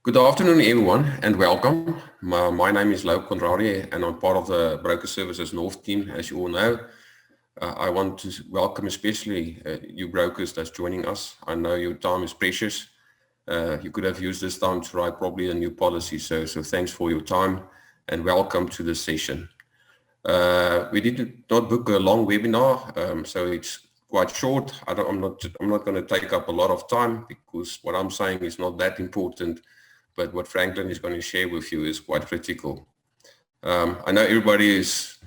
Good afternoon, everyone, and welcome. My name is Lau Conradi, and I'm part of the Broker Services North team, as you all know. I want to welcome especially you brokers that's joining us. I know your time is precious. You could have used this time to write probably a new policy, so thanks for your time, and welcome to this session. We did not book a long webinar, so it's quite short. I'm not going to take up a lot of time because what I'm saying is not that important, but what Franklin is going to share with you is quite critical. I know everybody is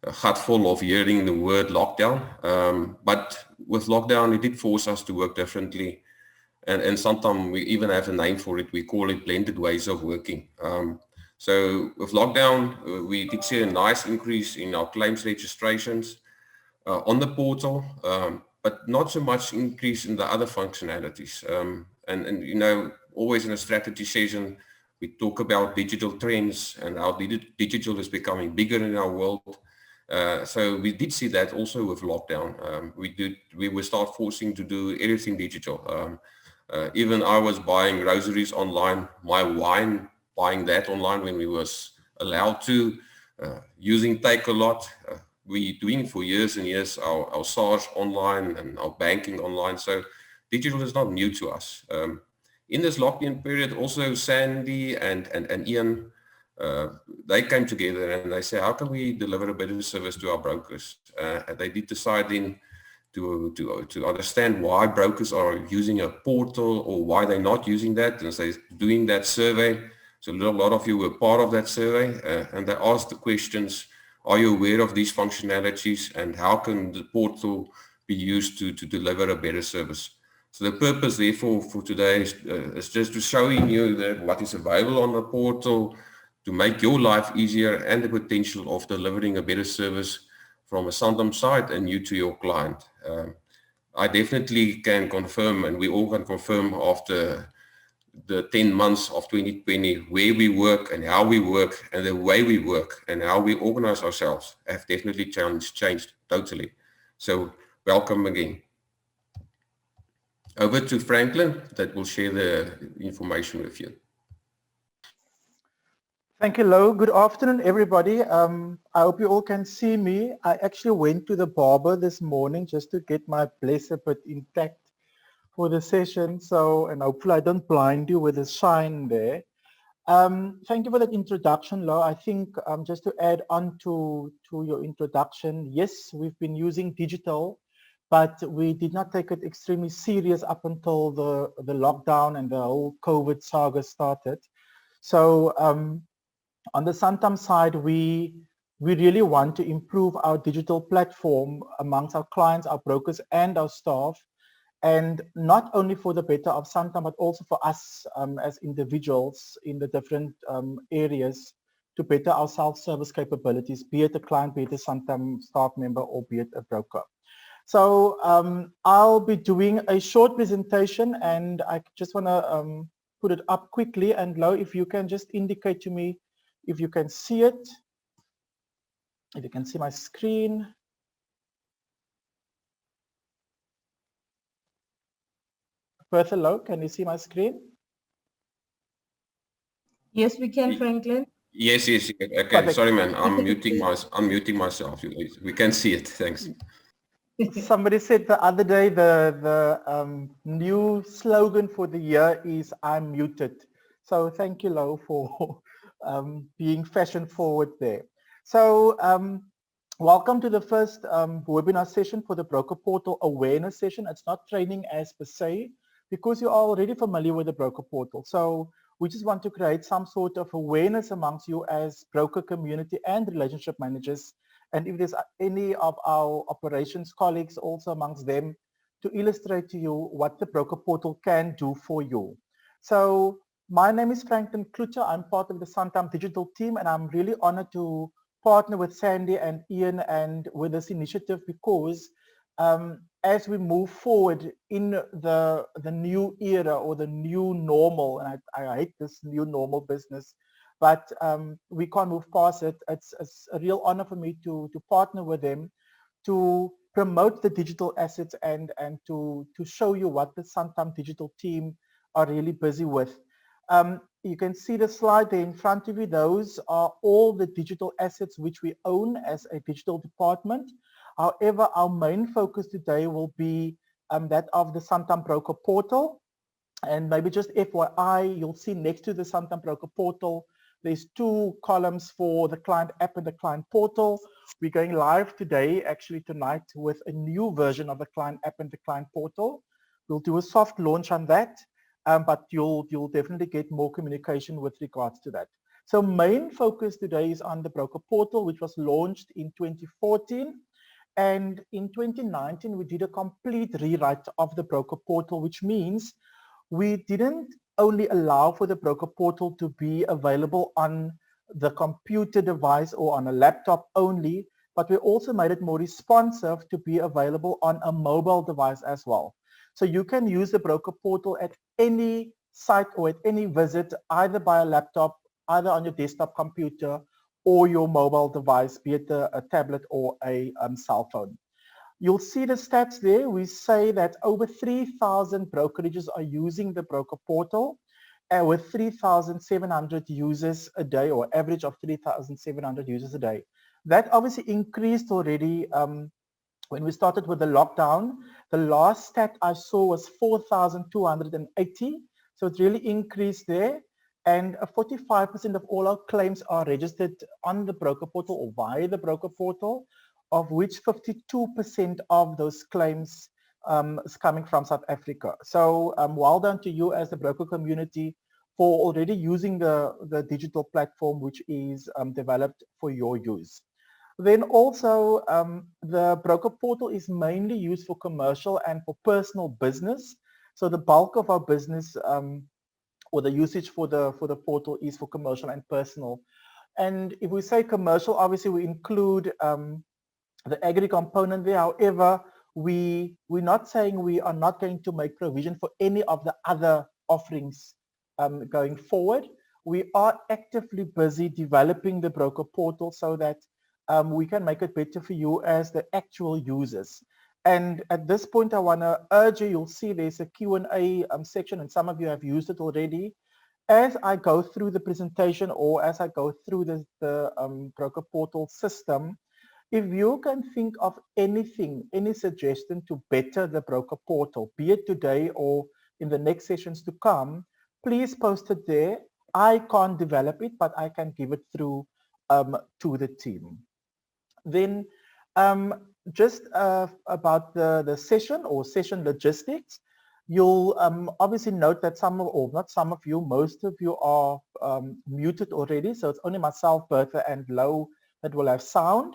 heartful of hearing the word lockdown, but with lockdown, it did force us to work differently. And sometimes we even have a name for it. We call it blended ways of working. So with lockdown, we did see a nice increase in our claims registrations on the portal, but not so much increase in the other functionalities. And you know, always in a strategy session, we talk about digital trends and how digital is becoming bigger in our world. So we did see that also with lockdown. We were start forcing to do everything digital. Even I was buying groceries online, my wine, buying that online when we was allowed to, using Take-A-Lot. We doing for years and years our SARS online and our banking online. So digital is not new to us. In this lockdown period, also Sandy and Ian, they came together and they said, how can we deliver a better service to our brokers? And they did decide then to understand why brokers are using a portal or why they're not using that. And so doing that survey. So a lot of you were part of that survey, and they asked the questions, are you aware of these functionalities and how can the portal be used to deliver a better service? So the purpose therefore for today is just to showing you that what is available on the portal to make your life easier and the potential of delivering a better service from a Santam side and you to your client. I definitely can confirm, and we all can confirm after the 10 months of 2020, where we work and how we work and the way we work and how we organize ourselves have definitely changed totally. So welcome again. Over to Franklin that will share the information with you. Thank you, Lo. Good afternoon, everybody. I hope you all can see me. I actually went to the barber this morning just to get my blessed but intact for the session. So, and hopefully I don't blind you with the shine there. Thank you for that introduction, Lo. I think just to add on to your introduction, yes, we've been using digital, but we did not take it extremely serious up until the lockdown and the whole COVID saga started. So on the Santam side, we really want to improve our digital platform amongst our clients, our brokers, and our staff. And not only for the better of Santam, but also for us as individuals in the different areas to better our self-service capabilities, be it a client, be it a Santam staff member, or be it a broker. So I'll be doing a short presentation, and I just want to put it up quickly. And Lo, if you can just indicate to me if you can see it, if you can see my screen. Bertha, Lo, can you see my screen? Yes, we can, Franklin. Yes, okay. Perfect. Sorry, man. I'm muting myself. We can see it. Thanks. Somebody said the other day the new slogan for the year is "I'm muted." So thank you, Lo, for being fashion forward there. So welcome to the first webinar session for the Broker Portal Awareness Session. It's not training as per se, because you're already familiar with the Broker Portal. So we just want to create some sort of awareness amongst you as broker community and relationship managers. And if there's any of our operations colleagues also amongst them, to illustrate to you what the Broker Portal can do for you. So my name is Franklin Klucher. I'm part of the Santam digital team, and I'm really honored to partner with Sandy and Ian and with this initiative, because as we move forward in the new era or the new normal, and I hate this new normal business, but we can't move past it. It's a real honor for me to partner with them to promote the digital assets and to show you what the Santam digital team are really busy with. You can see the slide there in front of you. Those are all the digital assets which we own as a digital department. However, our main focus today will be that of the Santam Broker Portal. And maybe just FYI, you'll see next to the Santam Broker Portal, there's two columns for the client app and the client portal. We're going live today, actually tonight, with a new version of the client app and the client portal. We'll do a soft launch on that, but you'll definitely get more communication with regards to that. So main focus today is on the broker portal, which was launched in 2014. And in 2019, we did a complete rewrite of the broker portal, which means we didn't only allow for the broker portal to be available on the computer device or on a laptop only, but we also made it more responsive to be available on a mobile device as well. So you can use the broker portal at any site or at any visit, either by a laptop, either on your desktop computer or your mobile device, be it a tablet or a cell phone. You'll see the stats there. We say that over 3,000 brokerages are using the broker portal with 3,700 users a day, or average of 3,700 users a day. That obviously increased already when we started with the lockdown. The last stat I saw was 4,280. So it really increased there. And 45% of all our claims are registered on the broker portal or via the broker portal, of which 52% of those claims is coming from South Africa. So well done to you as the broker community for already using the digital platform which is developed for your use. Then also the broker portal is mainly used for commercial and for personal business. So the bulk of our business or the usage for the portal is for commercial and personal. And if we say commercial, obviously we include the agri component there. However, we're not saying we are not going to make provision for any of the other offerings going forward. We are actively busy developing the broker portal so that we can make it better for you as the actual users. And at this point, I want to urge you, you'll see there's a Q&A section, and some of you have used it already. As I go through the presentation or as I go through the broker portal system, if you can think of anything, any suggestion to better the broker portal, be it today or in the next sessions to come, please post it there. I can't develop it, but I can give it through to the team. Then just about the session or session logistics, you'll obviously note that some of, or not some of you, most of you are muted already. So it's only myself, Bertha, and Lo that will have sound.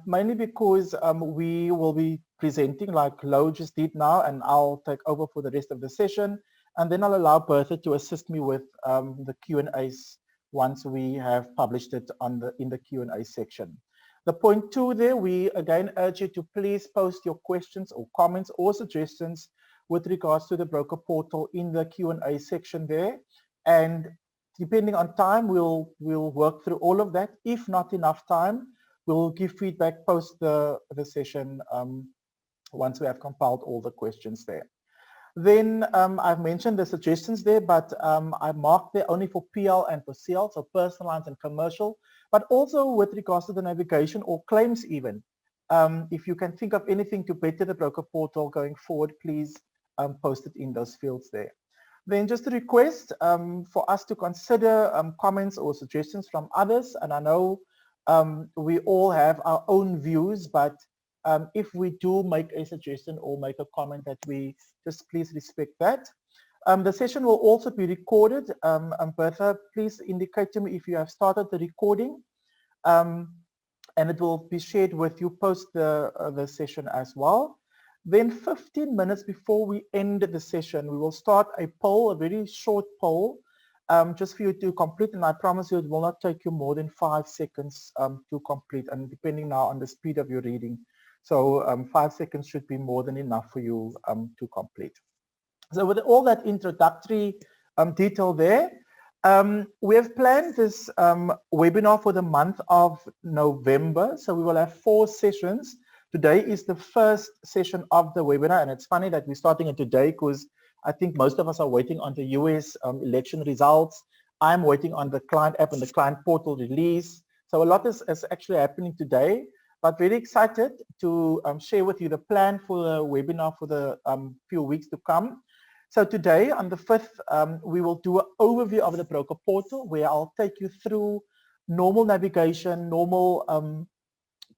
Mainly because we will be presenting like Lo just did now, and I'll take over for the rest of the session. And then I'll allow Bertha to assist me with the Q&As once we have published it in the Q&A section. The point 2 there, we again urge you to please post your questions or comments or suggestions with regards to the broker portal in the Q&A section there. And depending on time, we'll work through all of that. If not enough time, we'll give feedback post the session once we have compiled all the questions there. Then I've mentioned the suggestions there, but I marked there only for PL and for CL, so personal lines and commercial, but also with regards to the navigation or claims even. If you can think of anything to better the broker portal going forward, please post it in those fields there. Then just a request for us to consider comments or suggestions from others. And I know we all have our own views, but if we do make a suggestion or make a comment, that we just please respect that. The session will also be recorded. Bertha, please indicate to me if you have started the recording, and it will be shared with you post the session as well. Then 15 minutes before we end the session, we will start a poll, a very short poll, just for you to complete, and I promise you it will not take you more than 5 seconds to complete, and depending now on the speed of your reading. So 5 seconds should be more than enough for you to complete. So with all that introductory detail there, we have planned this webinar for the month of November. So we will have 4 sessions. Today is the first session of the webinar, and it's funny that we're starting it today because I think most of us are waiting on the US election results. I'm waiting on the client app and the client portal release. So a lot is actually happening today, but very excited to share with you the plan for the webinar for the few weeks to come. So today on the 5th, we will do an overview of the broker portal where I'll take you through normal navigation, normal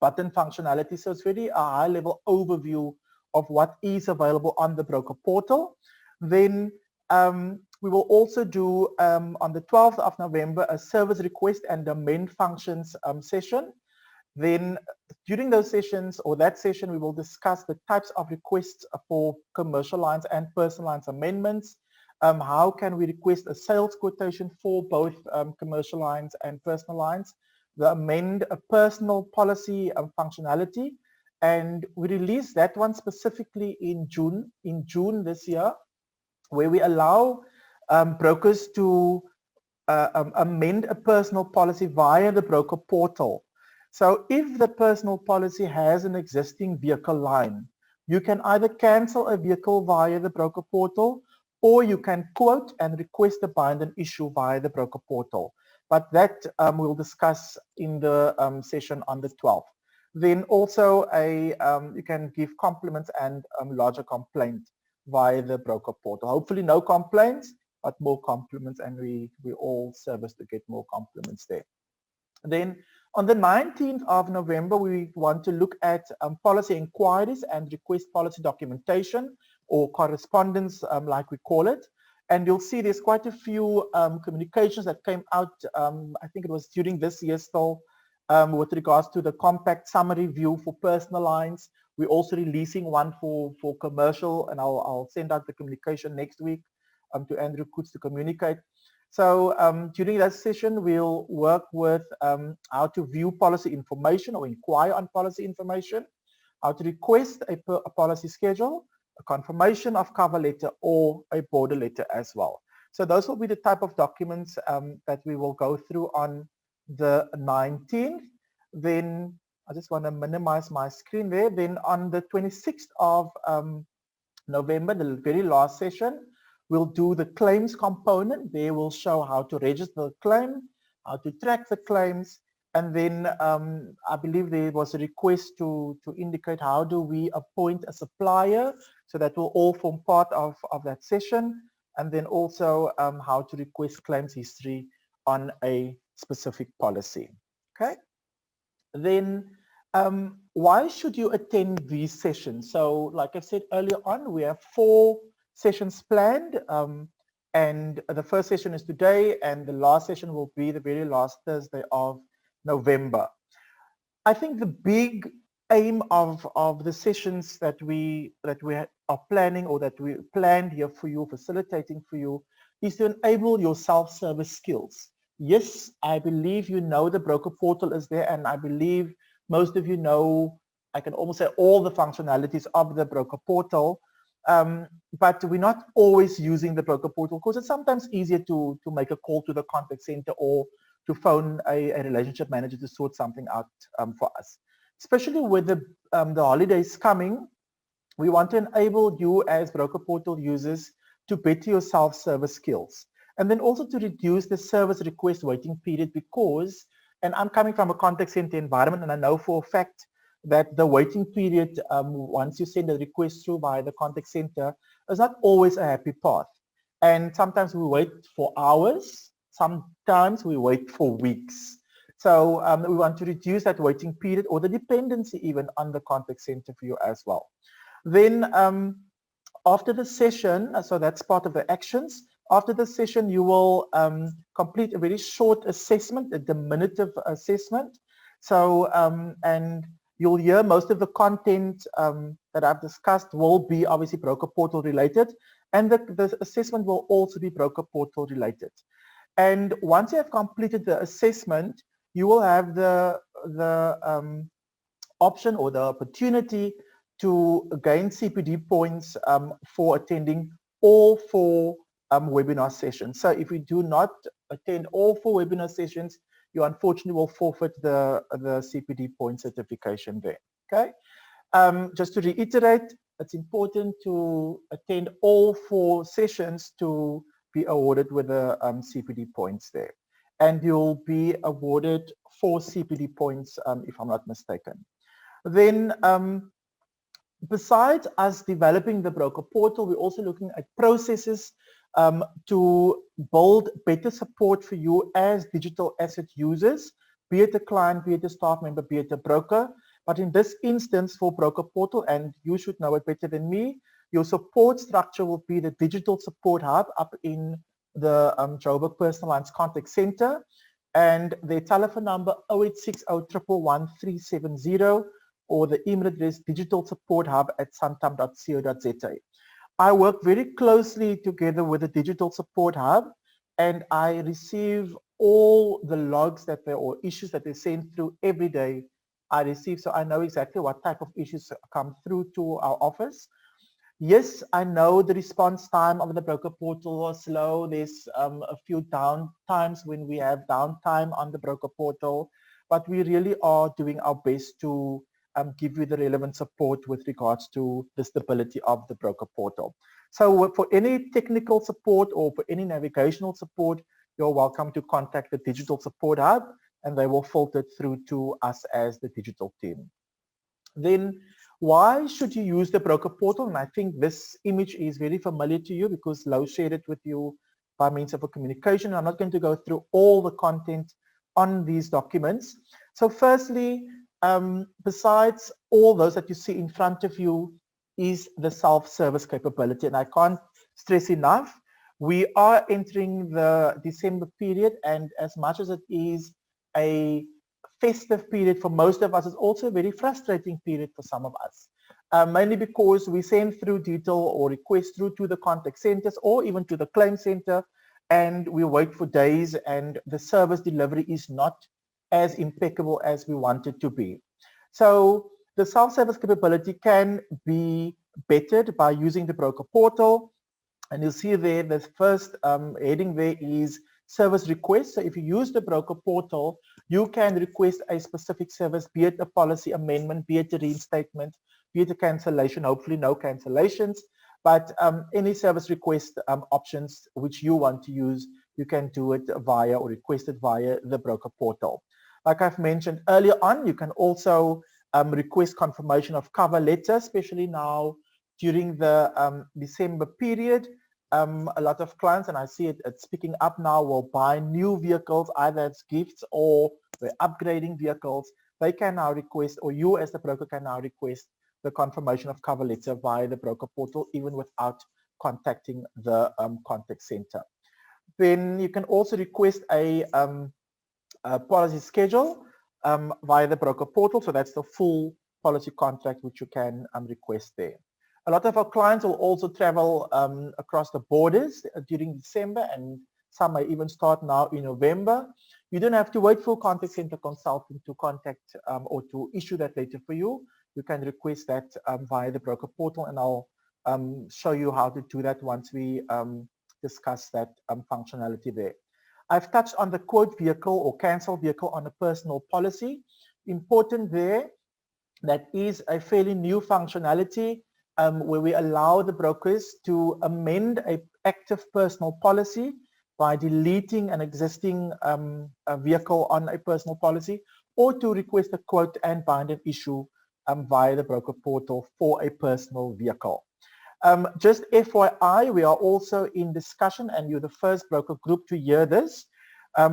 button functionality. So it's really a high level overview of what is available on the broker portal. Then we will also do on the 12th of November a service request and amend functions session. Then during those sessions or that session, we will discuss the types of requests for commercial lines and personal lines amendments. How can we request a sales quotation for both commercial lines and personal lines? The amend a personal policy functionality, and we released that one specifically in June this year, where we allow brokers to amend a personal policy via the broker portal. So if the personal policy has an existing vehicle line, you can either cancel a vehicle via the broker portal, or you can quote and request a bind and issue via the broker portal. But that we'll discuss in the session on the 12th. Then also you can give compliments and lodge a complaint via the broker portal. Hopefully no complaints, but more compliments, and we all service to get more compliments there. Then on the 19th of November, we want to look at policy inquiries and request policy documentation or correspondence, like we call it. And you'll see there's quite a few communications that came out, I think it was during this year still, with regards to the compact summary view for personal lines. We're also releasing one for commercial, and I'll send out the communication next week to Andrew Kutz to communicate. So during that session, we'll work with how to view policy information or inquire on policy information, how to request a policy schedule, a confirmation of cover letter, or a border letter as well. So those will be the type of documents that we will go through on the 19th. Then I just want to minimize my screen there. Then on the 26th of November, the very last session, we'll do the claims component. They will show how to register the claim, how to track the claims, and then I believe there was a request to indicate how do we appoint a supplier, so that will all form part of that session, and then also how to request claims history on a specific policy. Okay. Then why should you attend these sessions? So like I said earlier on, we have 4 sessions planned, and the first session is today, and the last session will be the very last Thursday of November. I think the big aim of the sessions that we are planning, or that we planned here for you, facilitating for you, is to enable your self-service skills. Yes, I believe you know the broker portal is there, and I believe most of you know, I can almost say, all the functionalities of the broker portal. But we're not always using the broker portal because it's sometimes easier to make a call to the contact center or to phone a relationship manager to sort something out for us. Especially with the holidays coming, we want to enable you as broker portal users to better your self-service skills. And then also to reduce the service request waiting period, because, and I'm coming from a contact center environment, and I know for a fact that the waiting period, once you send a request through via the contact center, is not always a happy path. And sometimes we wait for hours, sometimes we wait for weeks. So we want to reduce that waiting period, or the dependency even, on the contact center for you as well. Then after the session, so that's part of the actions, after the session you will complete a very short assessment, a diminutive assessment. So and you'll hear most of the content that I've discussed will be obviously broker portal related, and the assessment will also be broker portal related. And once you have completed the assessment, you will have the option or the opportunity to gain CPD points for attending all 4 webinar sessions. So if you do not attend all 4 webinar sessions, you unfortunately will forfeit the CPD point certification there. Okay. Just to reiterate, it's important to attend all 4 sessions to be awarded with the CPD points there. And you'll be awarded 4 CPD points, if I'm not mistaken. Then, besides us developing the broker portal, we're also looking at processes to build better support for you as digital asset users, be it a client, be it a staff member, be it a broker. But in this instance for broker portal, and you should know it better than me, your support structure will be the digital support hub up in the Joburg Personalized Contact Center, and their telephone number 0860 111 370, or the email address digitalsupporthub@santam.co.za. I work very closely together with the Digital Support Hub, and I receive all the logs that they, or issues that they send through every day. I receive, so I know exactly what type of issues come through to our office. Yes, I know the response time of the broker portal was slow. There's a few down times when we have downtime on the broker portal, but we really are doing our best to give you the relevant support with regards to the stability of the broker portal. So for any technical support or for any navigational support, you're welcome to contact the Digital Support Hub, and they will filter it through to us as the digital team. Then why should you use the broker portal? And I think this image is very familiar to you because Lau shared it with you by means of a communication. I'm not going to go through all the content on these documents. So firstly, besides all those that you see in front of you is the self-service capability. And I can't stress enough, we are entering the December period, and as much as it is a festive period for most of us, is also a very frustrating period for some of us. Mainly because we send through detail or requests through to the contact centers or even to the claim center, and we wait for days, and the service delivery is not as impeccable as we want it to be. So the self-service capability can be bettered by using the broker portal. And you'll see there, the first heading there is service request. So if you use the broker portal, you can request a specific service, be it a policy amendment, be it a reinstatement, be it a cancellation, hopefully no cancellations, but any service request options which you want to use, you can do it via or request it via the broker portal. Like I've mentioned earlier on, you can also request confirmation of cover letter, especially now during the December period. A lot of clients, and I see it's picking up now, will buy new vehicles, either as gifts or they're upgrading vehicles. They can now request, or you as the broker can now request the confirmation of cover letter via the broker portal, even without contacting the contact center. Then you can also request a policy schedule via the broker portal. So that's the full policy contract which you can request there. A lot of our clients will also travel across the borders during December, and some may even start now in November. You don't have to wait for a contact center consultant to contact or to issue that letter for you. You can request that via the broker portal, and I'll show you how to do that once we discuss that functionality there. I've touched on the quote vehicle or cancel vehicle on a personal policy. Important there, that is a fairly new functionality where we allow the brokers to amend an active personal policy by deleting an existing vehicle on a personal policy, or to request a quote and bind an issue via the broker portal for a personal vehicle. Just FYI, we are also in discussion, and you're the first broker group to hear this.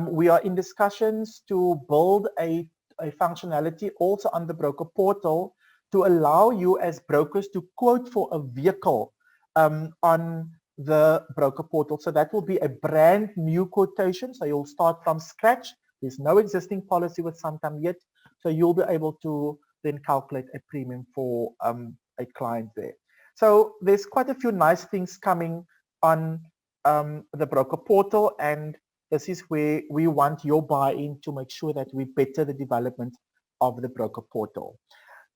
We are in discussions to build a functionality also on the broker portal to allow you as brokers to quote for a vehicle on the broker portal. So that will be a brand new quotation. So you'll start from scratch. There's no existing policy with Santam yet. So you'll be able to then calculate a premium for a client there. So there's quite a few nice things coming on the broker portal, and this is where we want your buy-in to make sure that we better the development of the broker portal.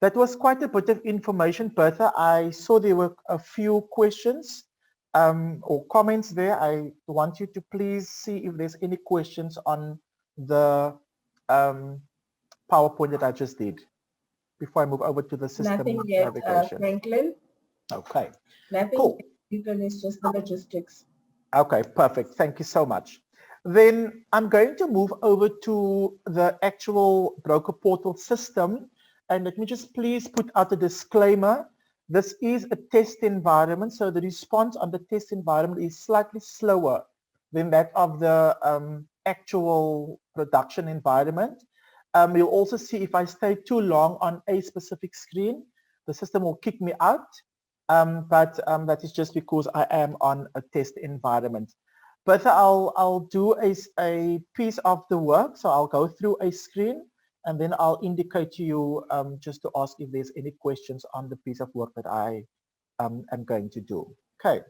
That was quite a bit of information, Bertha. I saw there were a few questions or comments there. I want you to please see if there's any questions on the PowerPoint that I just did. before I move over to the system Nothing yet, navigation? Franklin. Okay, Nothing cool. yet, Franklin. It's just the logistics. Okay, perfect. Thank you so much. Then I'm going to move over to the actual broker portal system. And let me just please put out a disclaimer. This is a test environment, so the response on the test environment is slightly slower than that of the actual production environment. You'll also see if I stay too long on a specific screen, the system will kick me out. But that is just because I am on a test environment. But I'll do a piece of the work. So I'll go through a screen and then I'll indicate to you just to ask if there's any questions on the piece of work that I am going to do. Okay.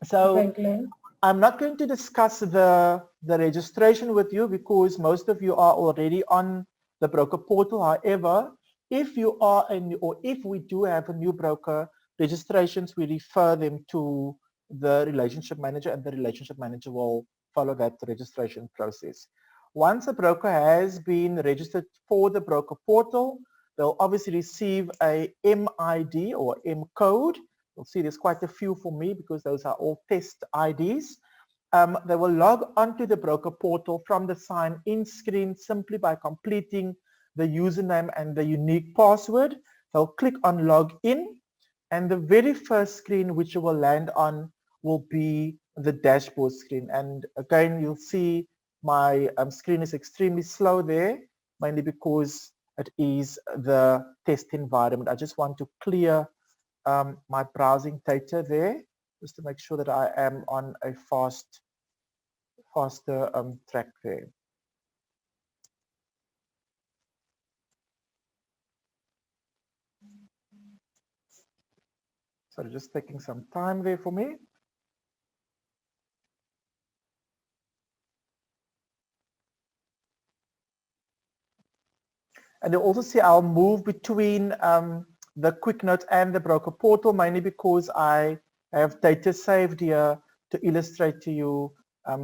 So Franklin. I'm not going to discuss the registration with you because most of you are already on the broker portal. However, if you are a new, or if we do have a new broker registrations, we refer them to the relationship manager and the relationship manager will follow that registration process. Once a broker has been registered for the broker portal, they'll obviously receive a MID or M code. You'll see there's quite a few for me because those are all test IDs. They will log onto the broker portal from the sign in screen simply by completing the username and the unique password. They'll click on log in and the very first screen which you will land on will be the dashboard screen. And again, you'll see my screen is extremely slow there, mainly because it is the test environment. I just want to clear my browsing data there, just to make sure that I am on a faster track there. So just taking some time there for me. And you'll also see I'll move between the quick notes and the broker portal, mainly because I have data saved here to illustrate to you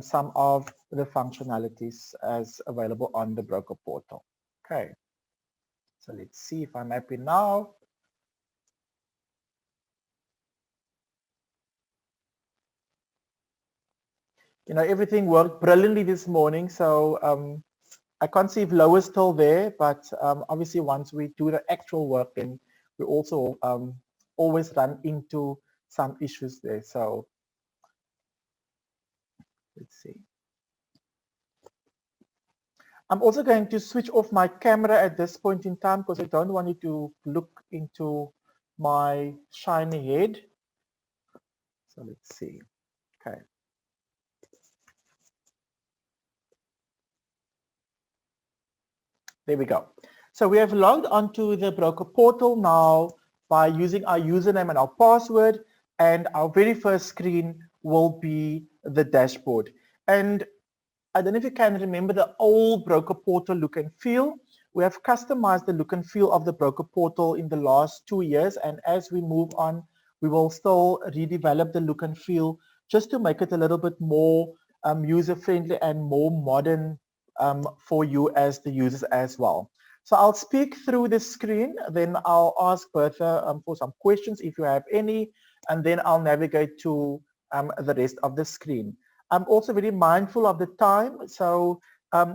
some of the functionalities as available on the broker portal. Okay, so let's see if I'm happy now. You know, everything worked brilliantly this morning, so I can't see if Lo is still there, but obviously once we do the actual work, then we also always run into some issues there. So let's see. I'm also going to switch off my camera at this point in time because I don't want you to look into my shiny head. So let's see. Okay. There we go. So we have logged onto the broker portal now by using our username and our password, and our very first screen will be the dashboard. And I don't know if you can remember the old broker portal look and feel. We have customized the look and feel of the broker portal in the last 2 years, and as we move on, we will still redevelop the look and feel just to make it a little bit more user-friendly and more modern for you as the users as well. So I'll speak through the screen, then I'll ask Bertha for some questions if you have any, and then I'll navigate to the rest of the screen. I'm also very mindful of the time, so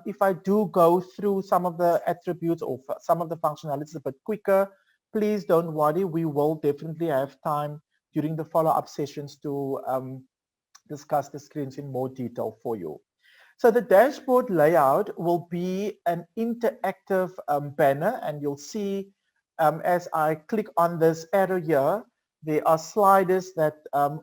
if I do go through some of the attributes or some of the functionalities a bit quicker, please don't worry, we will definitely have time during the follow-up sessions to discuss the screens in more detail for you. So the dashboard layout will be an interactive banner, and you'll see as I click on this arrow here, there are sliders that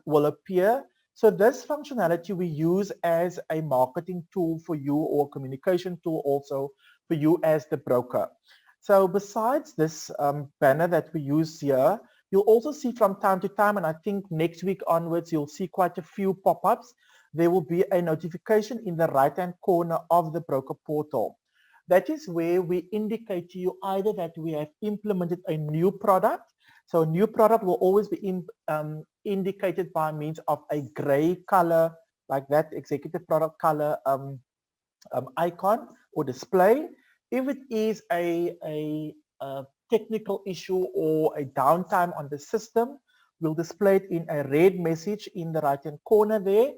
will appear. So this functionality we use as a marketing tool for you or communication tool also for you as the broker. So besides this banner that we use here, you'll also see from time to time, and I think next week onwards, you'll see quite a few pop-ups. There will be a notification in the right-hand corner of the broker portal. That is where we indicate to you either that we have implemented a new product. So a new product will always be indicated by means of a gray color, like that executive product color icon or display. If it is a technical issue or a downtime on the system, we'll display it in a red message in the right-hand corner there.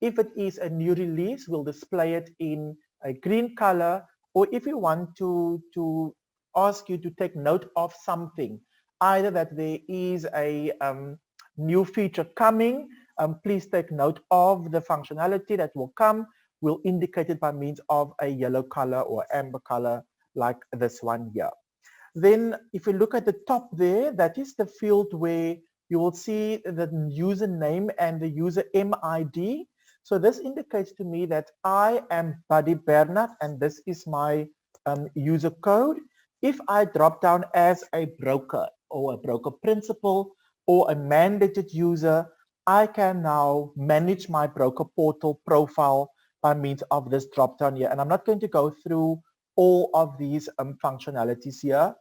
If it is a new release, we'll display it in a green color. Or if you want to ask you to take note of something, either that there is a new feature coming, please take note of the functionality that will come. We'll indicate it by means of a yellow color or amber color like this one here. Then if you look at the top there, that is the field where you will see the username and the user MID. So this indicates to me that I am Buddy Bernard and this is my user code. If I drop down as a broker or a broker principal or a mandated user, I can now manage my broker portal profile by means of this drop down here. And I'm not going to go through all of these functionalities here.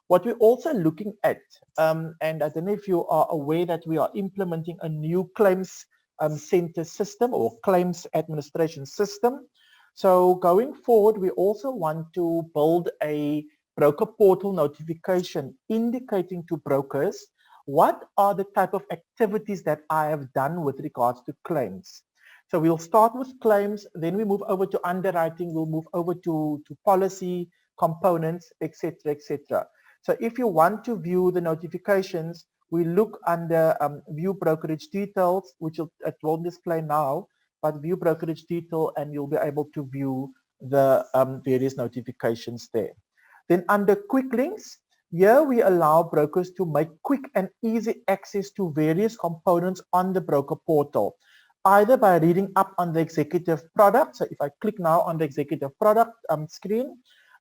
What we're also looking at, and I don't know if you are aware that we are implementing a new claims center system or claims administration system. So going forward, we also want to build a broker portal notification indicating to brokers what are the type of activities that I have done with regards to claims. So we'll start with claims, then we move over to underwriting, we'll move over to policy, components, etc., etc. So if you want to view the notifications, we look under view brokerage details, which it won't display now, but view brokerage detail and you'll be able to view the various notifications there. Then under quick links, here we allow brokers to make quick and easy access to various components on the broker portal, either by reading up on the executive product. So if I click now on the executive product screen,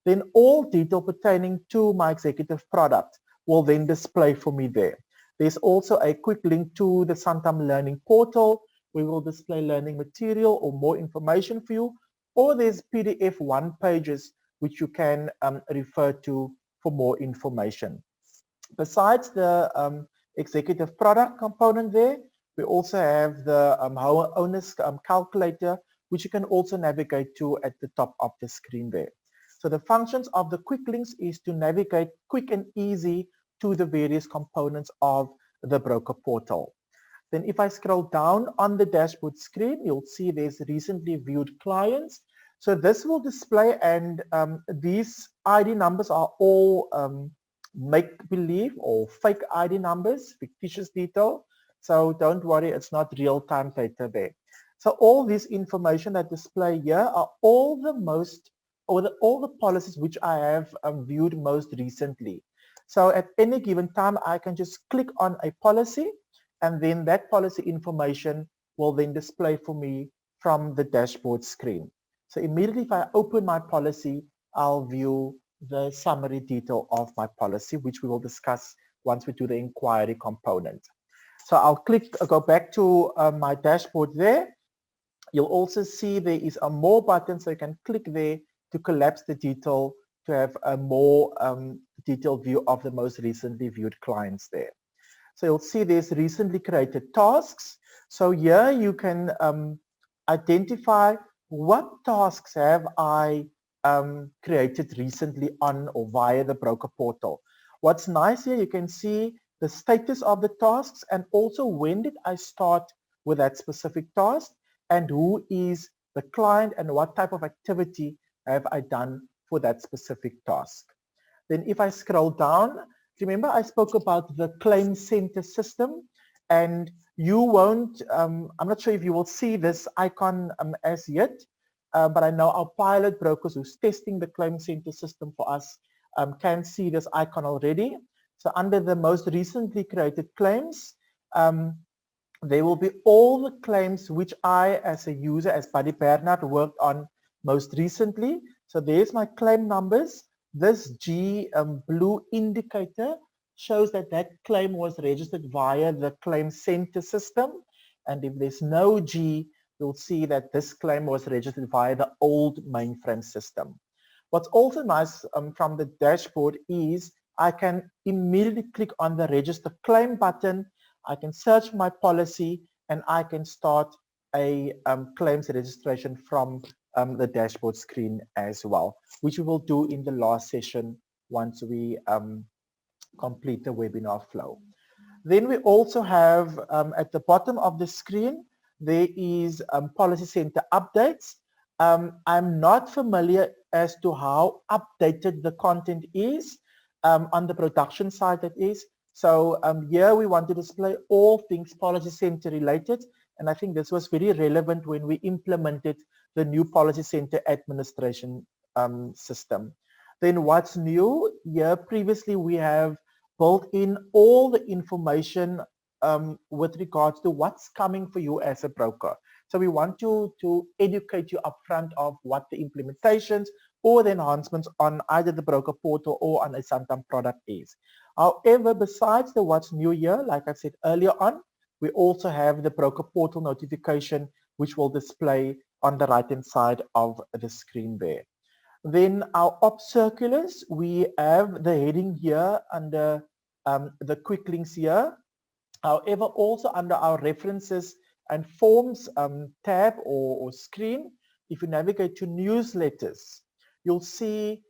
then all detail pertaining to my executive product will then display for me there. There's also a quick link to the Santam Learning Portal. We will display learning material or more information for you, or there's PDF one pages which you can refer to for more information. Besides the executive product component there, we also have the owner's calculator, which you can also navigate to at the top of the screen there. So the functions of the quick links is to navigate quick and easy to the various components of the broker portal. Then if I scroll down on the dashboard screen, you'll see there's recently viewed clients. So this will display, and these ID numbers are all make-believe or fake ID numbers, fictitious detail. So don't worry, it's not real-time data there. So all this information that display here are all the all the policies which I have viewed most recently. So at any given time, I can just click on a policy and then that policy information will then display for me from the dashboard screen. So immediately if I open my policy, I'll view the summary detail of my policy, which we will discuss once we do the inquiry component. So I'll go back to my dashboard there. You'll also see there is a more button, so you can click there to collapse the detail to have a more detailed view of the most recently viewed clients there. So you'll see there's recently created tasks. So here you can identify what tasks have I created recently on or via the broker portal. What's nice here, you can see the status of the tasks and also when did I start with that specific task and who is the client and what type of activity have I done for that specific task. Then if I scroll down, remember I spoke about the claim center system and you won't, I'm not sure if you will see this icon as yet, but I know our pilot brokers who's testing the claim center system for us can see this icon already. So under the most recently created claims, there will be all the claims which I as a user, as Buddy Bernard, worked on most recently. So there's my claim numbers. This G blue indicator shows that that claim was registered via the claim center system. And if there's no G, you'll see that this claim was registered via the old mainframe system. What's also nice from the dashboard is I can immediately click on the register claim button. I can search my policy and I can start a claims registration from the dashboard screen as well, which we will do in the last session once we complete the webinar flow. Then we also have at the bottom of the screen, there is Policy Center updates. I'm not familiar as to how updated the content is on the production side that is. So here we want to display all things Policy Center related. And I think this was very relevant when we implemented the new Policy Center administration system. Then what's new? Here previously we have built in all the information with regards to what's coming for you as a broker. So we want to educate you upfront of what the implementations or the enhancements on either the broker portal or on a Santam product is. However, besides the what's new here, like I said earlier on, we also have the broker portal notification, which will display on the right-hand side of the screen there. Then our ops circulars, we have the heading here under the quick links here. However, also under our references and forms tab or screen, if you navigate to newsletters, you'll see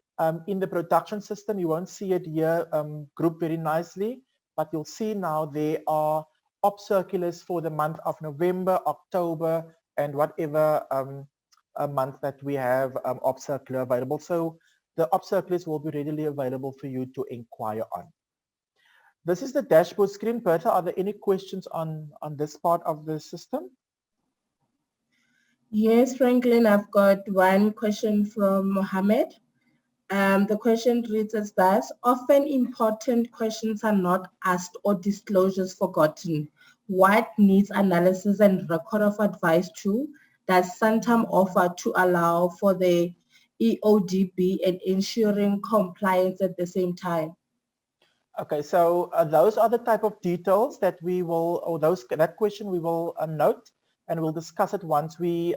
in the production system, you won't see it here grouped very nicely, but you'll see now there are ops circulars for the month of November, October, and whatever a month that we have ops circular available. So the ops circulars will be readily available for you to inquire on. This is the dashboard screen. Bertha, are there any questions on this part of the system? Yes, Franklin, I've got one question from Mohammed. The question reads as thus: often important questions are not asked or disclosures forgotten. What needs analysis and record of advice to does Santam offer to allow for the EODB and ensuring compliance at the same time? Okay, so those are the type of details that we will, or that question we will note, and we'll discuss it once we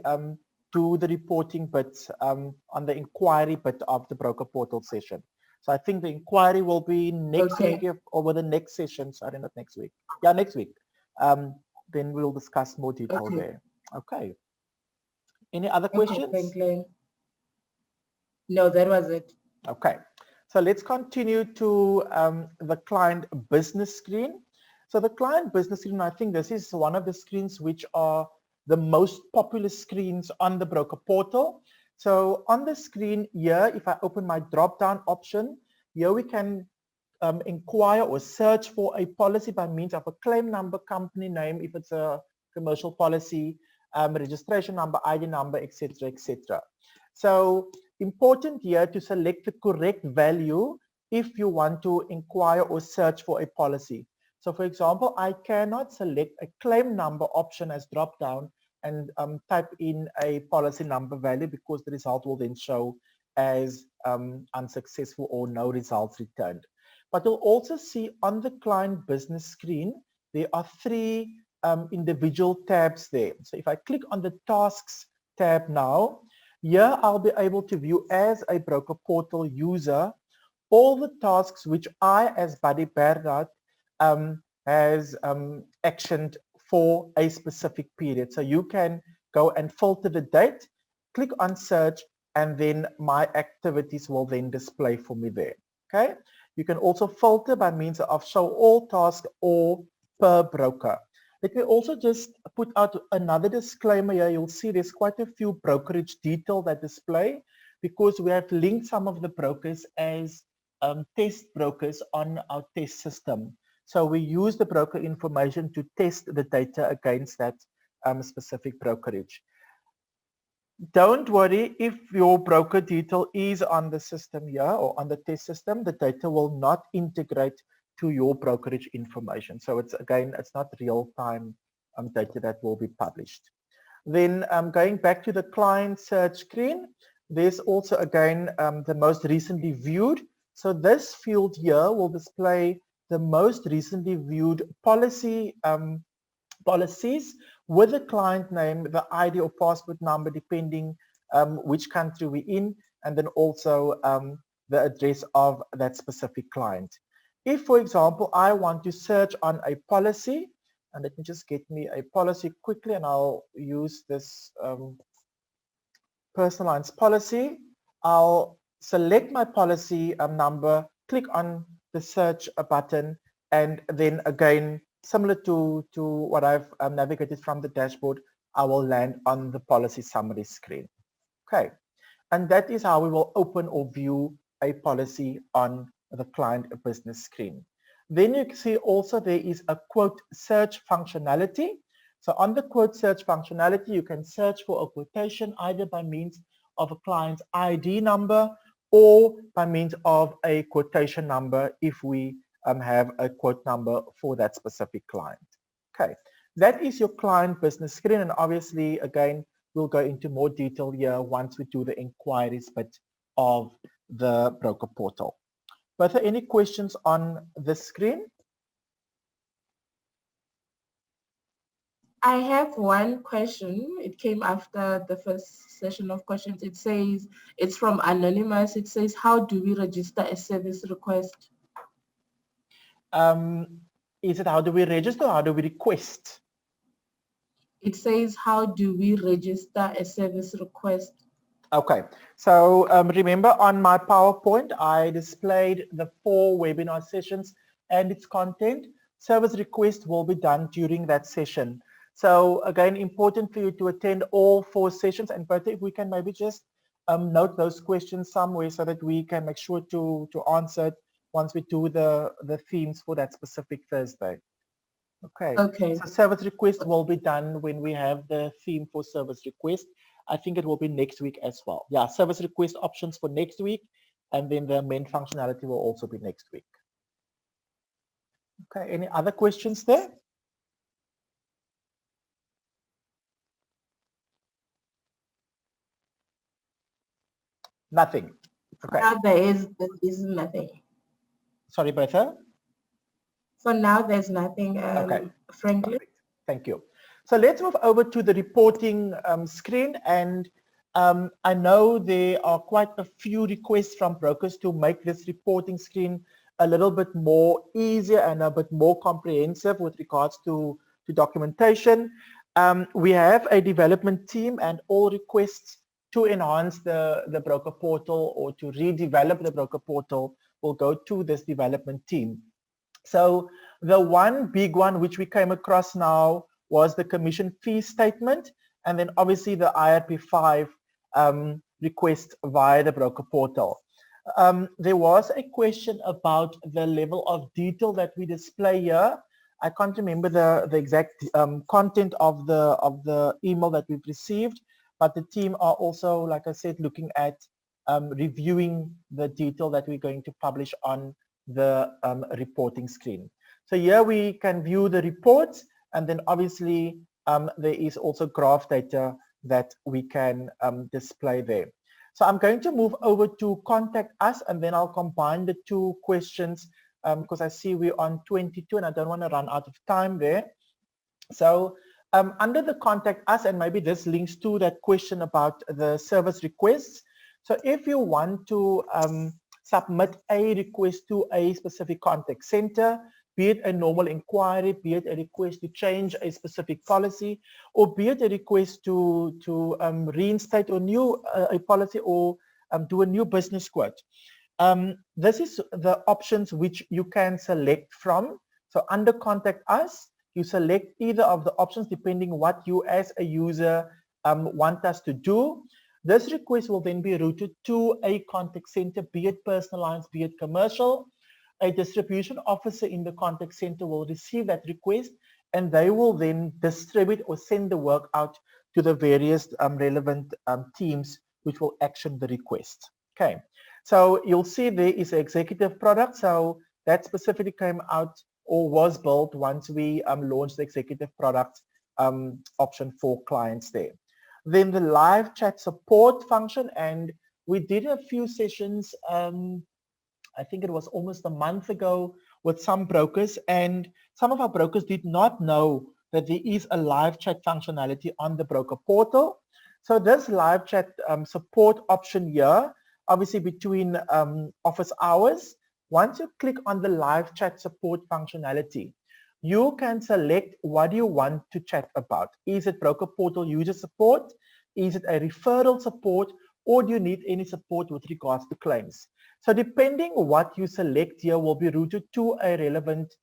do the reporting bit on the inquiry bit of the broker portal session. So I think the inquiry will be next week over the next session. Sorry, not next week. Yeah, next week. Then we'll discuss more detail there. Okay. Any other questions? Franklin. No, that was it. Okay. So let's continue to the client business screen. So the client business screen, I think this is one of the screens which are the most popular screens on the broker portal. So on the screen here, if I open my drop-down option, here we can inquire or search for a policy by means of a claim number, company name, if it's a commercial policy, registration number, ID number, etc., etc. So important here to select the correct value if you want to inquire or search for a policy. So for example, I cannot select a claim number option as drop down and type in a policy number value because the result will then show as unsuccessful or no results returned. But you'll also see on the client business screen, there are three individual tabs there. So if I click on the tasks tab now, here I'll be able to view as a broker portal user all the tasks which I as Buddy Bernard has actioned for a specific period. So you can go and filter the date, click on search, and then my activities will then display for me there. Okay. You can also filter by means of show all tasks or per broker. Let me also just put out another disclaimer here. You'll see there's quite a few brokerage detail that display because we have linked some of the brokers as test brokers on our test system. So we use the broker information to test the data against that specific brokerage. Don't worry if your broker detail is on the system here or on the test system, the data will not integrate to your brokerage information. So it's again, it's not real-time data that will be published. Then going back to the client search screen, there's also again the most recently viewed. So this field here will display the most recently viewed policies with the client name, the ID or passport number, depending which country we're in, and then also the address of that specific client. If, for example, I want to search on a policy, and let me just get me a policy quickly, and I'll use this personal lines policy. I'll select my policy number, click on the search button, and then again, similar to what I've navigated from the dashboard, I will land on the policy summary screen. Okay, and that is how we will open or view a policy on the client business screen. Then you can see also there is a quote search functionality. So on the quote search functionality, you can search for a quotation either by means of a client's ID number or by means of a quotation number if we have a quote number for that specific client. Okay, that is your client business screen, and obviously again we'll go into more detail here once we do the inquiries bit of the broker portal. But any questions on this screen? I have one question. It came after the first session of questions. It says, it's from Anonymous. It says, how do we register a service request? Is it how do we register or how do we request? It says, how do we register a service request? Okay, so remember on my PowerPoint, I displayed the 4 webinar sessions and its content. Service request will be done during that session. So again, important for you to attend all 4 sessions, and Bertha, if we can maybe just note those questions somewhere so that we can make sure to answer it once we do the themes for that specific Thursday. Okay. Okay. So service request will be done when we have the theme for service request. I think it will be next week as well. Yeah, service request options for next week, and then the main functionality will also be next week. Okay, any other questions there? Nothing. Okay. Now there is nothing. Sorry, Bertha? For now, there's nothing, Okay. Franklin. Perfect. Thank you. So let's move over to the reporting screen, and I know there are quite a few requests from brokers to make this reporting screen a little bit more easier and a bit more comprehensive with regards to documentation. We have a development team, and all requests to enhance the broker portal or to redevelop the broker portal will go to this development team. So the one big one which we came across now was the commission fee statement, and then obviously the IRP5 request via the broker portal. There was a question about the level of detail that we display here. I can't remember the exact content of the email that we've received, but the team are also, like I said, looking at reviewing the detail that we're going to publish on the reporting screen. So here we can view the reports, and then obviously there is also graph data that we can display there. So I'm going to move over to contact us, and then I'll combine the 2 questions because I see we're on 22 and I don't want to run out of time there. So under the contact us, and maybe this links to that question about the service requests. So if you want to submit a request to a specific contact center, be it a normal inquiry, be it a request to change a specific policy, or be it a request to reinstate a policy or do a new business quote. This is the options which you can select from. So under contact us, you select either of the options depending what you as a user want us to do. This request will then be routed to a contact center, be it personalized, be it commercial. A distribution officer in the contact center will receive that request, and they will then distribute or send the work out to the various relevant teams which will action the request. Okay, so you'll see there is an executive product. So that specifically came out or was built once we launched the executive product option for clients there. Then the live chat support function, and we did a few sessions, I think it was almost a month ago, with some brokers, and some of our brokers did not know that there is a live chat functionality on the broker portal. So this live chat support option here, obviously between office hours, once you click on the live chat support functionality, you can select what you want to chat about. Is it broker portal user support? Is it a referral support? or do you need any support with regards to claims? So depending what you select here will be routed to a relevant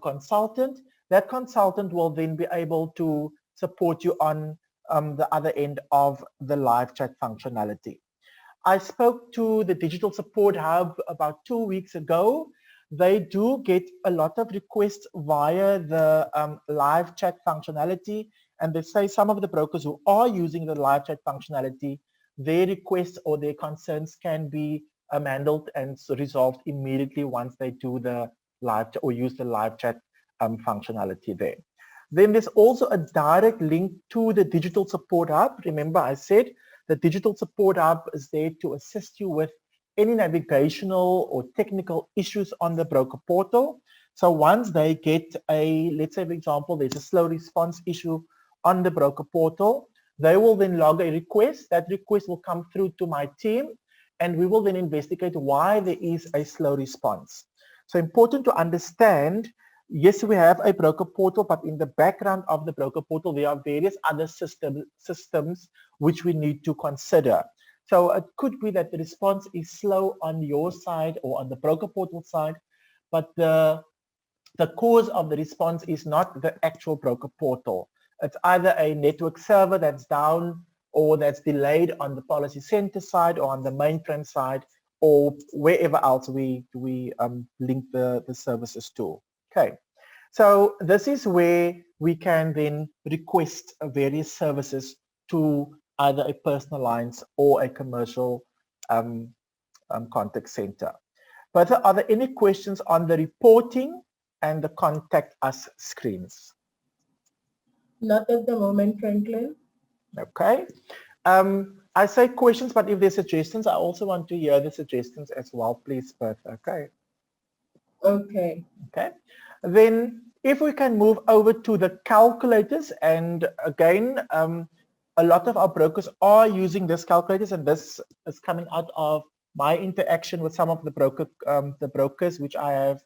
consultant. That consultant will then be able to support you on the other end of the live chat functionality. I spoke to the Digital Support Hub about 2 weeks ago. They do get a lot of requests via the live chat functionality, and they say some of the brokers who are using the live chat functionality, their requests or their concerns can be handled and resolved immediately once they do the live or use the live chat functionality there. Then there's also a direct link to the Digital Support Hub. Remember, I said the Digital Support Hub is there to assist you with any navigational or technical issues on the broker portal. So once they get a, let's say for example, there's a slow response issue on the broker portal, they will then log a request. That request will come through to my team, and we will then investigate why there is a slow response. So important to understand, yes, we have a broker portal, but in the background of the broker portal, there are various other systems which we need to consider. So it could be that the response is slow on your side or on the broker portal side, but the cause of the response is not the actual broker portal. It's either a network server that's down or that's delayed on the policy center side or on the mainframe side or wherever else we link the services to. Okay, so this is where we can then request various services to either a personal lines or a commercial contact center. But are there any questions on the reporting and the contact us screens? Not at the moment, Franklin. Okay. I say questions, but if there's suggestions, I also want to hear the suggestions as well, please, Bertha. Okay. Okay. Okay. Then if we can move over to the calculators, and again, a lot of our brokers are using this calculators, and this is coming out of my interaction with some of the brokers which I have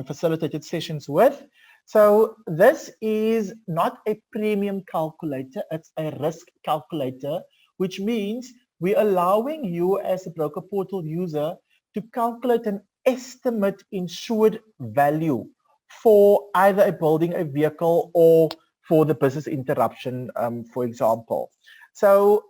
facilitated sessions with. So this is not a premium calculator, it's a risk calculator, which means we're allowing you as a broker portal user to calculate an estimate insured value for either a building, a vehicle, or for the business interruption, for example. So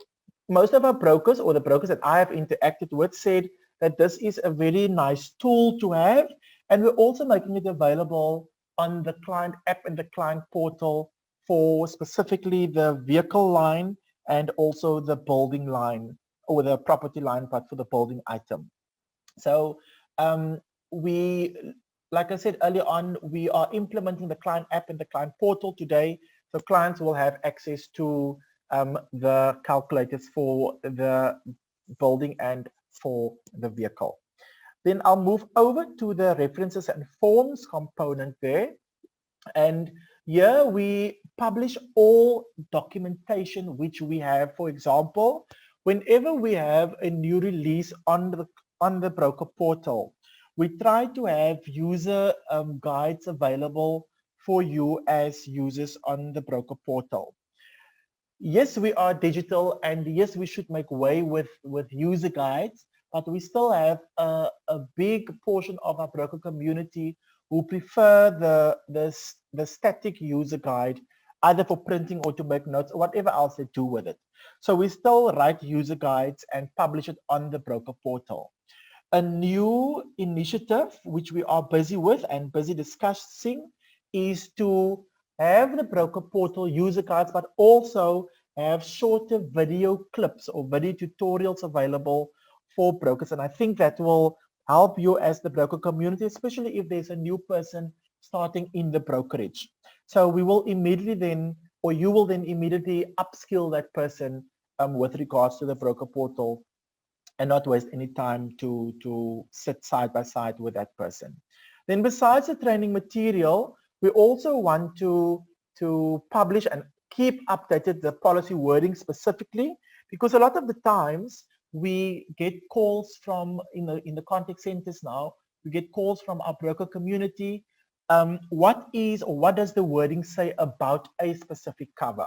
most of our brokers, or the brokers that I have interacted with, said that this is a very nice tool to have, and we're also making it available on the client app and the client portal for specifically the vehicle line and also the building line, or the property line, but for the building item. So we, like I said earlier on, we are implementing the client app and the client portal today. So clients will have access to the calculators for the building and for the vehicle. Then I'll move over to the references and forms component there. And here we publish all documentation which we have. For example, whenever we have a new release on the broker portal, we try to have user guides available for you as users on the broker portal. Yes, we are digital, and yes, we should make way with user guides, but we still have a big portion of our broker community who prefer the static user guide, either for printing or to make notes or whatever else they do with it. So we still write user guides and publish it on the broker portal. A new initiative which we are busy with and busy discussing is to have the broker portal user guides, but also have shorter video clips or video tutorials available for brokers. And I think that will help you as the broker community, especially if there's a new person starting in the brokerage. So we will immediately then, or you will then immediately upskill that person with regards to the broker portal and not waste any time to sit side by side with that person. Then besides the training material, we also want to publish and keep updated the policy wording specifically, because a lot of the times we get calls from, in the contact centers now, we get calls from our broker community. What does the wording say about a specific cover?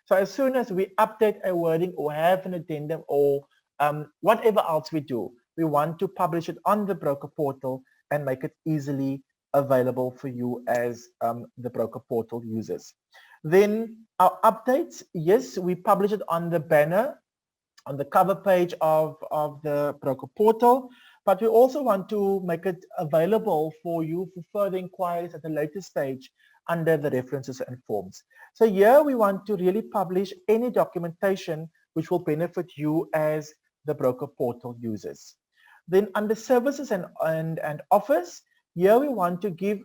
So as soon as we update a wording or have an addendum or whatever else we do, we want to publish it on the broker portal and make it easily available for you as the broker portal users. Then our updates, yes, we publish it on the banner, on the cover page of the broker portal, but we also want to make it available for you for further inquiries at a later stage under the references and forms. So here we want to really publish any documentation which will benefit you as the broker portal users. Then under services and offers, here we want to give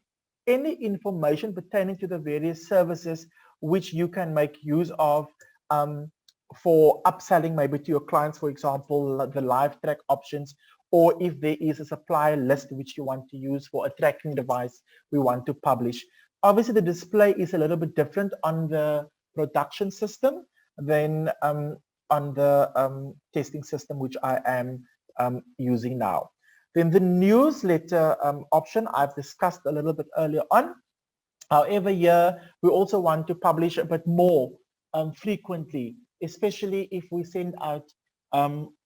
any information pertaining to the various services which you can make use of for upselling maybe to your clients, for example, the live track options, or if there is a supplier list which you want to use for a tracking device, we want to publish. Obviously, the display is a little bit different on the production system than on the testing system, which I am using now. Then the newsletter option I've discussed a little bit earlier on. However, here we also want to publish a bit more frequently, especially if we send out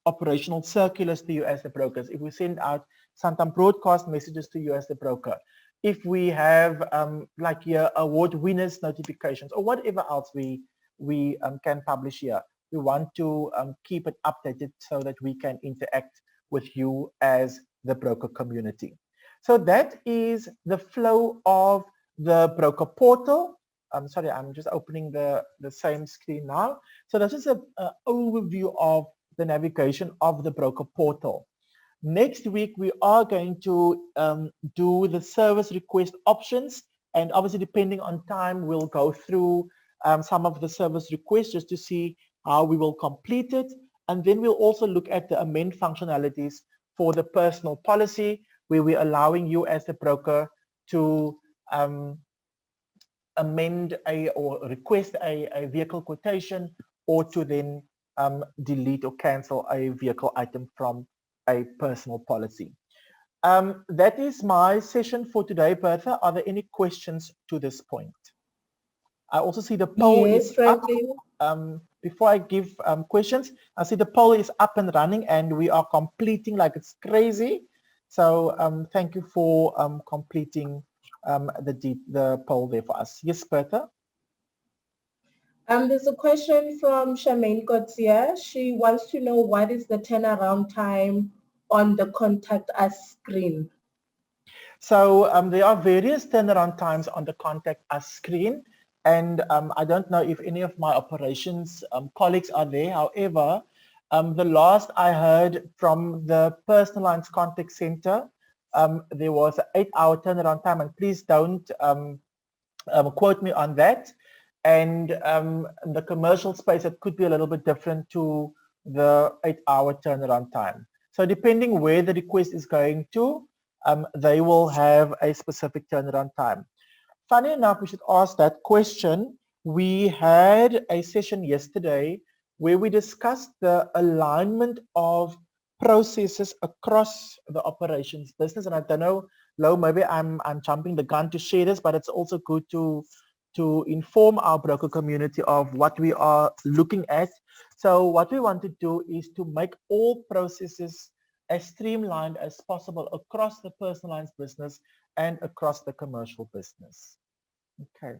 operational circulars to you as the brokers, if we send out sometimes broadcast messages to you as the broker, if we have like here award winners notifications or whatever else we can publish here. We want to keep it updated so that we can interact with you as the broker community. So that is the flow of the broker portal. I'm sorry, I'm just opening the same screen now. So this is an overview of the navigation of the broker portal. Next week, we are going to do the service request options. And obviously, depending on time, we'll go through some of the service requests just to see how we will complete it. And then we'll also look at the amend functionalities for the personal policy, where we're allowing you as the broker to amend or request a vehicle quotation, or to then delete or cancel a vehicle item from a personal policy. That is my session for today, Bertha. Are there any questions to this point? I also see the poll is up. Before I give questions, I see the poll is up and running and we are completing like it's crazy. So thank you for completing the poll there for us. Yes, Bertha? There's a question from Charmaine Gauthier. She wants to know what is the turnaround time on the contact us screen. So there are various turnaround times on the contact us screen. And I don't know if any of my operations colleagues are there. However, the last I heard from the personal lines contact center, there was an 8-hour turnaround time, and please don't quote me on that. And the commercial space, it could be a little bit different to the 8-hour turnaround time. So depending where the request is going to, they will have a specific turnaround time. Funny enough, we should ask that question. We had a session yesterday where we discussed the alignment of processes across the operations business. And I don't know, Lo, maybe I'm jumping the gun to share this, but it's also good to inform our broker community of what we are looking at. So what we want to do is to make all processes as streamlined as possible across the personal lines business and across the commercial business. Okay.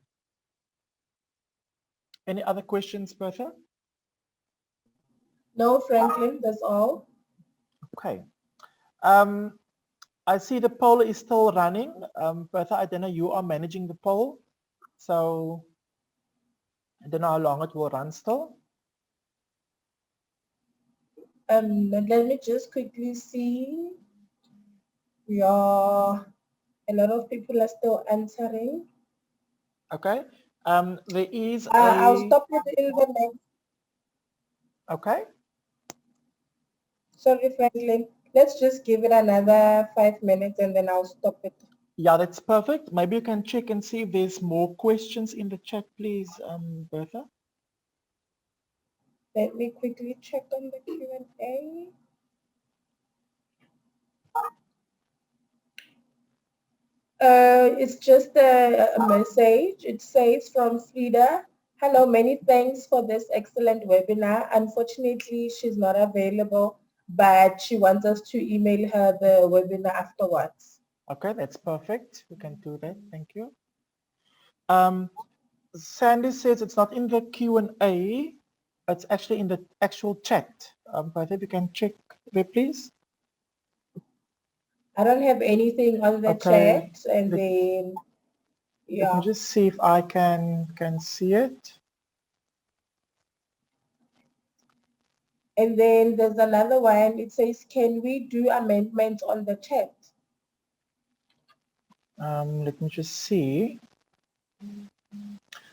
Any other questions, Bertha? No, Franklin, that's all. Okay. I see the poll is still running. Bertha, I don't know, you are managing the poll. So I don't know how long it will run still. Let me just quickly see. Yeah, a lot of people are still answering. Okay. There is I'll stop it in the next. Okay. Sorry, Franklin. Let's just give it another 5 minutes and then I'll stop it. Yeah, that's perfect. Maybe you can check and see if there's more questions in the chat, please, Bertha. Let me quickly check on the Q&A. It's just a message. It says from Frida, hello, many thanks for this excellent webinar. Unfortunately, she's not available but she wants us to email her the webinar afterwards. Okay, that's perfect. We can do that. Thank you. Sandy says it's not in the Q&A. It's actually in the actual chat. But if you can check there, please. I don't have anything on the Okay. chat, and then Let yeah. me just see if I can see it. And then there's another one. It says, can we do amendments on the chat? Let me just see.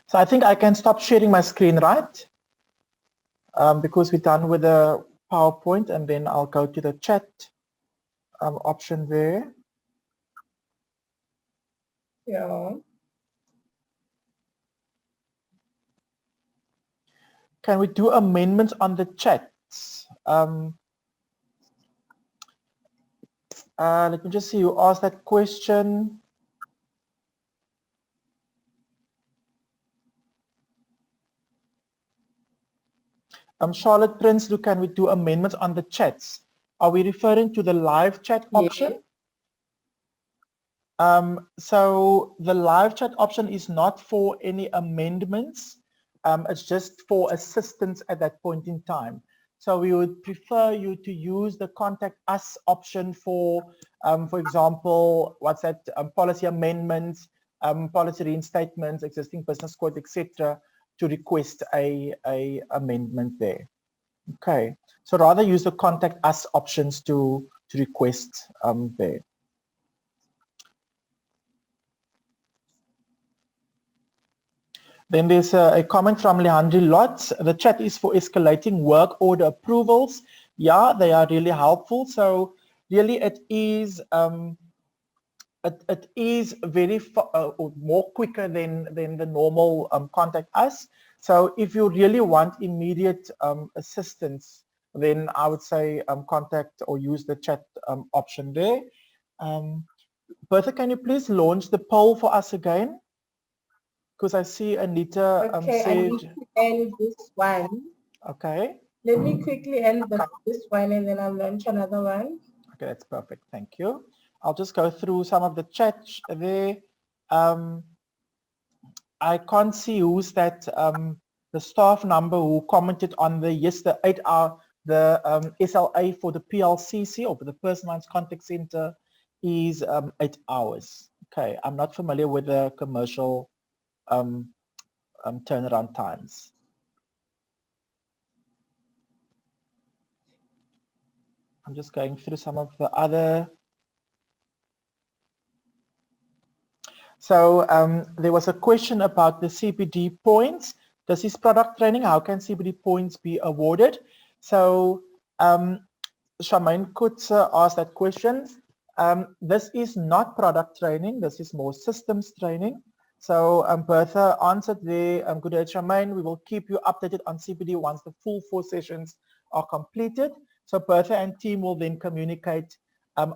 So I think I can stop sharing my screen, right? Because we're done with the PowerPoint, and then I'll go to the chat option there. Yeah. Can we do amendments on the chats? Let me just see who asked that question. Charlotte Prince, can we do amendments on the chats? Are we referring to the live chat option? So the live chat option is not for any amendments. It's just for assistance at that point in time. So we would prefer you to use the contact us option for example, what's that, policy amendments, policy reinstatements, existing business code, etc., to request a amendment there. Okay, so rather use the contact us options to request there. Then there's a comment from Leandri Lotz. The chat is for escalating work order approvals. Yeah, they are really helpful. So really it is it is very more quicker than the normal contact us. So if you really want immediate assistance, then I would say contact or use the chat option there. Bertha, can you please launch the poll for us again? Because I see Anita okay, said, I need to end this one. Okay. Let me quickly end this one, and then I'll launch another one. Okay, that's perfect. Thank you. I'll just go through some of the chat there. I can't see who's that the staff number who commented on the 8-hour the SLA for the PLCC or for the personalized contact center is 8 hours. Okay, I'm not familiar with the commercial turnaround times. I'm just going through some of the other. So there was a question about the CPD points. This is product training. How can CPD points be awarded? So Charmaine Kutz asked that question. This is not product training. This is more systems training. So Bertha answered there. Good day, Charmaine. We will keep you updated on CPD once the full 4 sessions are completed. So Bertha and team will then communicate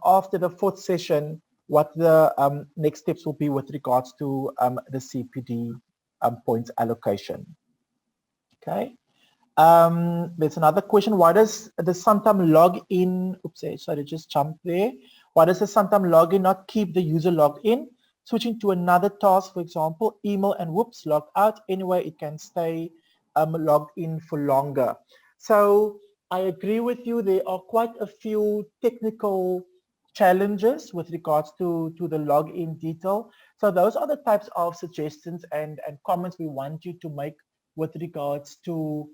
after the 4th session what the next steps will be with regards to the CPD points allocation. Okay. There's another question. Why does the sometime login, oops, sorry, just jump there. Why does the sometime login not keep the user logged in? Switching to another task, for example, email and whoops, log out. Anyway, it can stay logged in for longer. So I agree with you. There are quite a few technical challenges with regards to the login detail. So those are the types of suggestions and comments we want you to make with regards to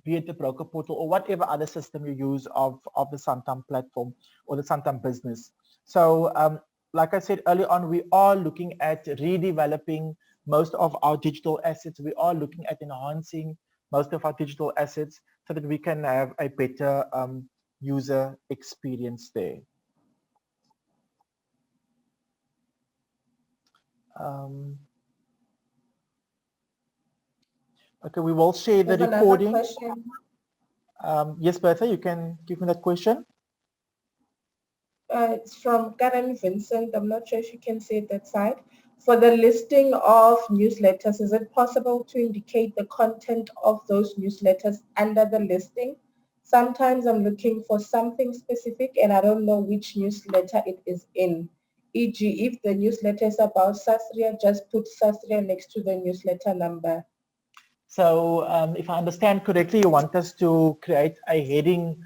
be it the broker portal or whatever other system you use of the Santam platform or the Santam business. So like I said earlier on, we are looking at redeveloping most of our digital assets. We are looking at enhancing most of our digital assets so that we can have a better user experience there. Okay, we will share the recording. Yes, Bertha, you can give me that question. It's from Karen Vincent. I'm not sure if you can say it that side. For the listing of newsletters, is it possible to indicate the content of those newsletters under the listing? Sometimes I'm looking for something specific and I don't know which newsletter it is in. E.g., if the newsletter is about Sasria, just put Sasria next to the newsletter number. So if I understand correctly, you want us to create a heading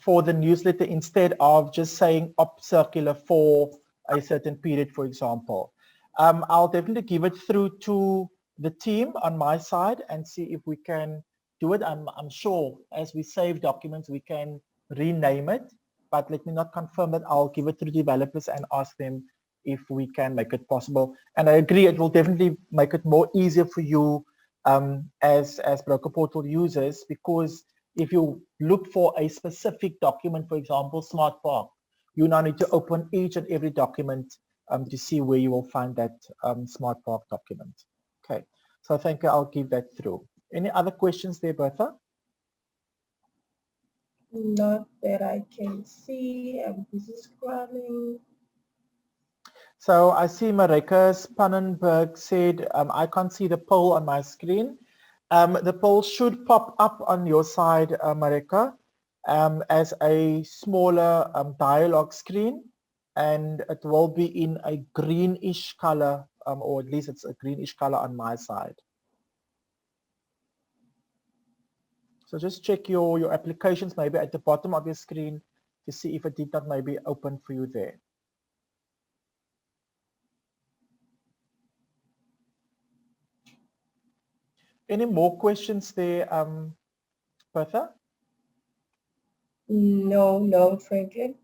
for the newsletter instead of just saying op circular for a certain period, for example. I'll definitely give it through to the team on my side and see if we can do it. I'm sure as we save documents, we can rename it, but let me not confirm that. I'll give it to the developers and ask them if we can make it possible. And I agree, it will definitely make it more easier for you as broker portal users, because if you look for a specific document, for example, Smart Park, you now need to open each and every document to see where you will find that Smart Park document. Okay, so thank you. I'll give that through. Any other questions there, Bertha? Not that I can see. I'm busy scrolling. So I see Marika Spannenberg said, I can't see the poll on my screen. The poll should pop up on your side, Marika, as a smaller dialogue screen, and it will be in a greenish color, or at least it's a greenish color on my side. So just check your applications maybe at the bottom of your screen to see if it did not maybe open for you there. Any more questions there, Bertha? No, Franklin.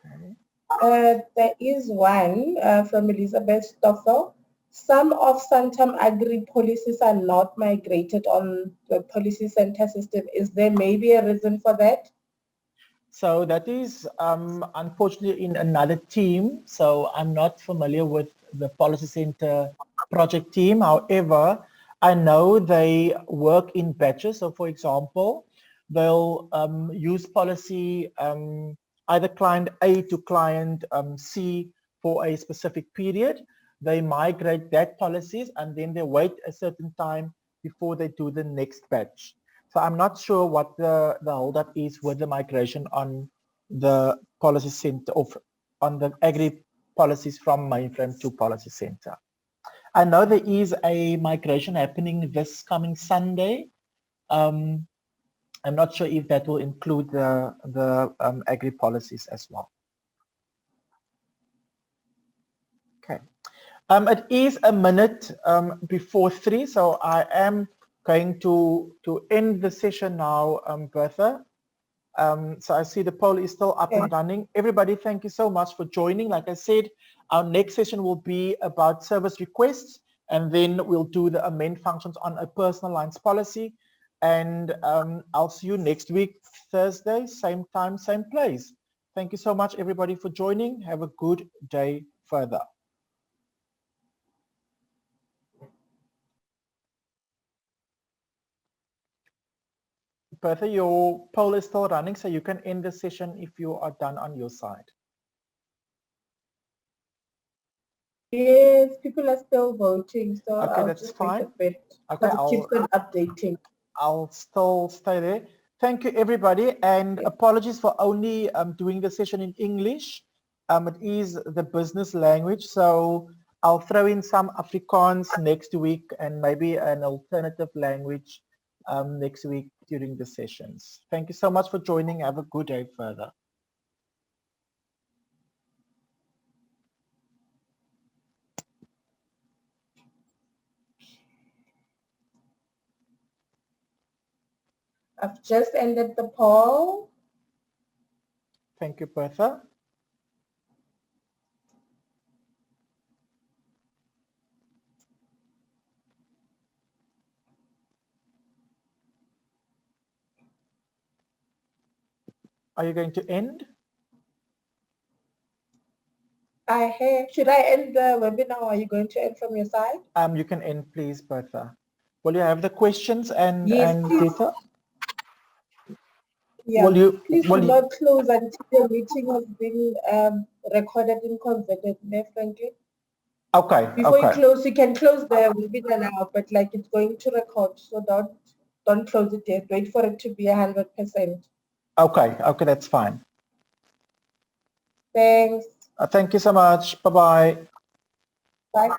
Okay. There is one from Elizabeth Stoffel. Some of Santam Agri policies are not migrated on the policy center system. Is there maybe a reason for that? So that is unfortunately in another team. So I'm not familiar with the policy center project team. However, I know they work in batches. So for example, they'll use policy either client A to client C for a specific period. They migrate that policies and then they wait a certain time before they do the next batch. So I'm not sure what the holdup is with the migration on the policy center of on the agri policies from mainframe to policy center. I know there is a migration happening this coming Sunday. I'm not sure if that will include the agri policies as well. Okay. It is a minute before 3, so I am going to end the session now, Bertha. So I see the poll is still up and running. Everybody, thank you so much for joining. Like I said, our next session will be about service requests, and then we'll do the amend functions on a personal lines policy. And I'll see you next week, Thursday, same time, same place. Thank you so much, everybody, for joining. Have a good day further. Bertha, your poll is still running, so you can end the session if you are done on your side. Yes, people are still voting, so okay, I'll that's just fine. wait a bit. Okay, I'll keep on updating. I'll still stay there. Thank you, everybody, and apologies for only doing the session in English. It is the business language, so I'll throw in some Afrikaans next week and maybe an alternative language next week during the sessions. Thank you so much for joining. Have a good day further. I've just ended the poll. Thank you, Bertha. Are you going to end? Should I end the webinar or are you going to end from your side? You can end, please, Bertha. Will you have the questions and please. data? Yeah, please do not close until the meeting has been recorded and converted, frankly. Okay. Before you close, you can close the webinar now, but like it's going to record, so don't Don't close it yet. Wait for it to be 100%. Okay, okay, that's fine. Thanks. Thank you so much. Bye-bye. Bye.